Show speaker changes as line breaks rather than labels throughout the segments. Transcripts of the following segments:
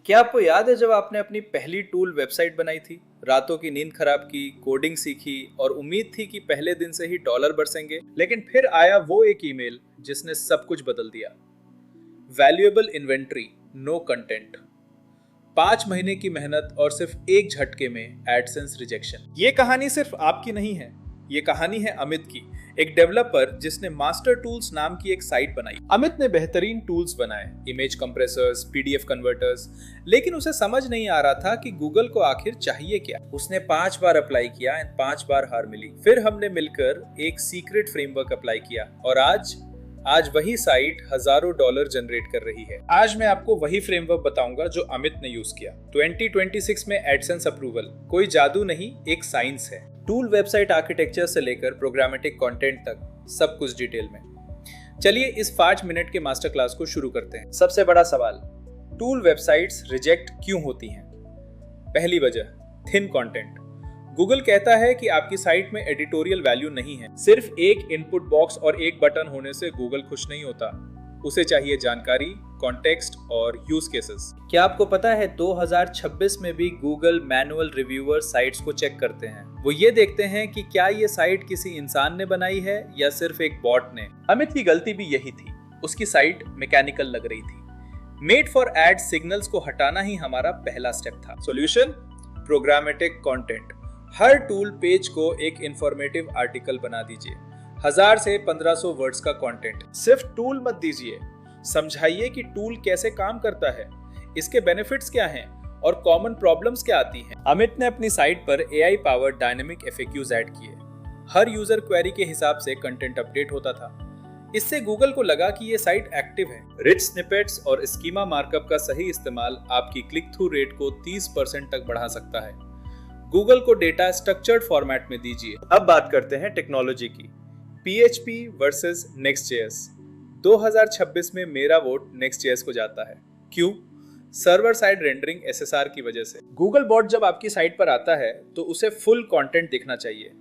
क्या आपको याद है जब आपने अपनी पहली टूल वेबसाइट बनाई थी? रातों की नींद खराब की, कोडिंग सीखी और उम्मीद थी कि पहले दिन से ही डॉलर बरसेंगे, लेकिन फिर आया वो एक ईमेल जिसने सब कुछ बदल दिया। Valuable inventory, no content. 5 महीने की मेहनत और सिर्फ एक झटके में एडसेंस रिजेक्शन। ये कहानी सिर्फ आपकी नहीं है, ये कहानी है अमित की, एक डेवलपर जिसने मास्टर टूल्स नाम की एक साइट बनाई। अमित ने बेहतरीन टूल्स बनाए, इमेज कंप्रेसर्स, पीडीएफ कन्वर्टर्स, लेकिन उसे समझ नहीं आ रहा था कि गूगल को आखिर चाहिए क्या। उसने 5 बार अप्लाई किया एंड 5 बार हार मिली। फिर हमने मिलकर एक सीक्रेट फ्रेमवर्क अप्लाई किया और आज वही साइट हजारों डॉलर जनरेट कर रही है। आज मैं आपको वही फ्रेमवर्क बताऊंगा जो अमित ने यूज किया। 2026 में एडसेंस अप्रूवल कोई जादू नहीं, एक साइंस है। टूल वेबसाइट आर्किटेक्चर से लेकर प्रोग्रामेटिक कंटेंट तक सब कुछ डिटेल में। चलिए इस 5 मिनट के मास्टर क्लास को शुरू करते हैं। सबसे बड़ा सवाल, टूल वेबसाइट्स रिजेक्ट क्यों होती हैं? पहली वजह, थिन कंटेंट। गूगल कहता है कि आपकी साइट में एडिटोरियल वैल्यू नहीं है। सिर्फ एक इनपुट बॉक्स और एक बटन होने से गूगल खुश नहीं होता, उसे चाहिए जानकारी, कॉन्टेक्स्ट और यूज केसेस। क्या आपको पता है 2026 में भी गूगल मैनुअल रिव्यूअर साइट्स को चेक करते हैं। वो ये देखते हैं कि क्या ये साइट किसी इंसान ने बनाई है या सिर्फ एक बॉट ने। अमित की गलती भी यही थी, उसकी साइट मैकेनिकल लग रही थी। मेड फॉर एड सिग्नल्स को हटाना ही हमारा पहला स्टेप था। Solution, programmatic content. हर टूल पेज को एक इंफॉर्मेटिव आर्टिकल बना दीजिए। 1000 से 1500 वर्ड्स का कंटेंट। सिर्फ टूल मत दीजिए, समझाइए कि टूल कैसे काम करता है, इसके बेनिफिट्स क्या हैं और कॉमन प्रॉब्लम्स क्या आती हैं। अमित ने अपनी साइट पर AI powered dynamic FAQs add किए। हर यूजर क्वेरी के हिसाब से कंटेंट अपडेट होता था। इससे गूगल को लगा कि ये साइट एक्टिव है। रिच स्निपेट्स और स्कीमा मार्कअप का सही इस्तेमाल आपकी क्लिक थ्रू रेट को 30% तक बढ़ा सकता है। गूगल को डेटा स्ट्रक्चर्ड फॉर्मेट में दीजिए। अब बात करते हैं टेक्नोलॉजी की। PHP versus Next.js। 2026 में मेरा वोट Next.js को जाता है। क्यों? सर्वर साइड रेंडरिंग SSR की वजह से। गूगल बॉट जब आपकी साइट पर आता है तो उसे फुल कंटेंट दिखना चाहिए।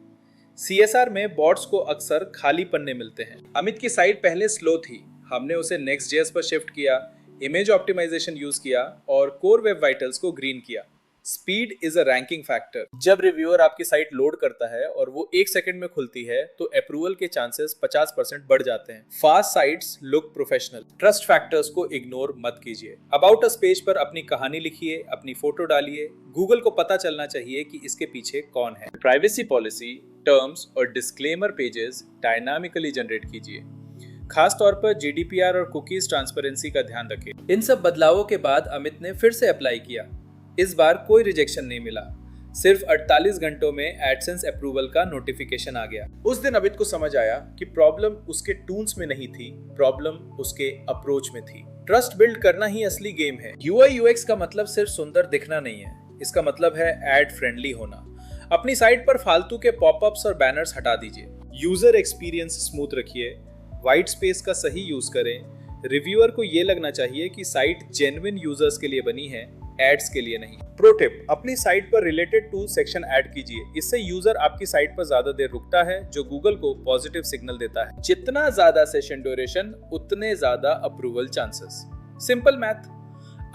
CSR में बॉट्स को अक्सर खाली पन्ने मिलते हैं। अमित की साइट पहले स्लो थी, हमने उसे Next.js पर शिफ्ट किया, इमेज ऑप्टिमाइजेशन यूज किया और कोर वेब वाइटल्स को ग्रीन किया। Speed is a ranking factor. जब रिव्यूअर आपकी साइट लोड करता है और वो 1 सेकंड में खुलती है तो अप्रूवल के चांसेस 50% बढ़ जाते हैं। Fast sites look professional. Trust factors को इग्नोर मत कीजिए। अबाउट अस पेज पर अपनी कहानी लिखिए, अपनी फोटो डालिए। गूगल को पता चलना चाहिए कि इसके पीछे कौन है। प्राइवेसी पॉलिसी, टर्म्स और डिस्क्लेमर पेजेस डायनामिकली जनरेट कीजिए। खास तौर पर GDPR और कुकीज ट्रांसपेरेंसी का ध्यान रखें। इन सब बदलावों के बाद अमित ने फिर से अप्लाई किया। इस बार कोई रिजेक्शन नहीं मिला। सिर्फ 48 घंटों में एडसेंस अप्रूवल का नोटिफिकेशन आ गया। उस दिन अमित को समझ आया कि प्रॉब्लम उसके टूल्स में नहीं थी, प्रॉब्लम उसके अप्रोच में थी। ट्रस्ट बिल्ड करना ही असली गेम है। UI UX का मतलब सिर्फ सुंदर दिखना नहीं है, इसका मतलब है एड फ्रेंडली होना। अपनी साइट पर फालतू के पॉपअप्स और बैनर्स हटा दीजिए। यूजर एक्सपीरियंस स्मूथ रखिए, व्हाइट स्पेस का सही यूज करें। रिव्यूअर को ये लगना चाहिए कि साइट जेन्युइन यूजर्स के लिए बनी है, एड्स के लिए नहीं। प्रो टिप, अपनी साइट पर रिलेटेड टूल सेक्शन ऐड कीजिए। इससे यूजर आपकी साइट पर ज्यादा देर रुकता है, जो गूगल को पॉजिटिव सिग्नल देता है। जितना ज्यादा सेशन ड्यूरेशन उतने ज्यादा approval chances. Simple math.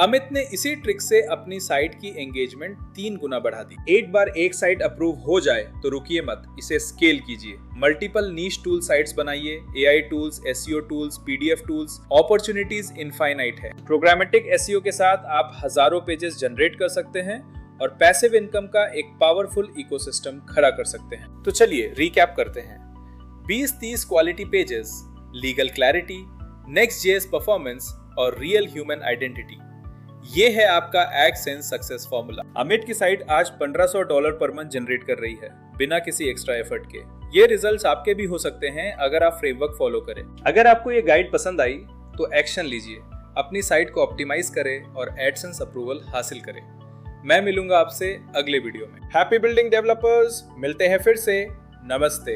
Amit ने इसी ट्रिक से अपनी साइट की एंगेजमेंट 3 गुना बढ़ा दी। एक बार एक साइट अप्रूव हो जाए तो रुकिए मत, इसे स्केल कीजिए। मल्टीपल नीश टूल साइट्स बनाइए। AI tools, SEO tools, PDF tools, opportunities infinite है। प्रोग्रामेटिक SEO के साथ आप हजारों पेजेस जनरेट कर सकते हैं और पैसिव इनकम का एक पावरफुल इकोसिस्टम खड़ा कर सकते हैं। तो चलिए रिकैप करते हैं। 20-30 quality pages, legal clarity, Next.js performance और रियल ह्यूमन आइडेंटिटी, ये है आपका एडसेंस सक्सेस फॉर्मूला। अमित की साइट आज $1500 पर मंथ जनरेट कर रही है, बिना किसी एक्स्ट्रा एफर्ट के। ये रिजल्ट्स आपके भी हो सकते हैं अगर आप फ्रेमवर्क फॉलो करें। अगर आपको ये गाइड पसंद आई तो एक्शन लीजिए, अपनी साइट को ऑप्टिमाइज करें और एडसेंस अप्रूवल हासिल करें। मैं मिलूंगा आपसे अगले वीडियो में। हैप्पी बिल्डिंग डेवलपर्स, मिलते हैं फिर से। नमस्ते।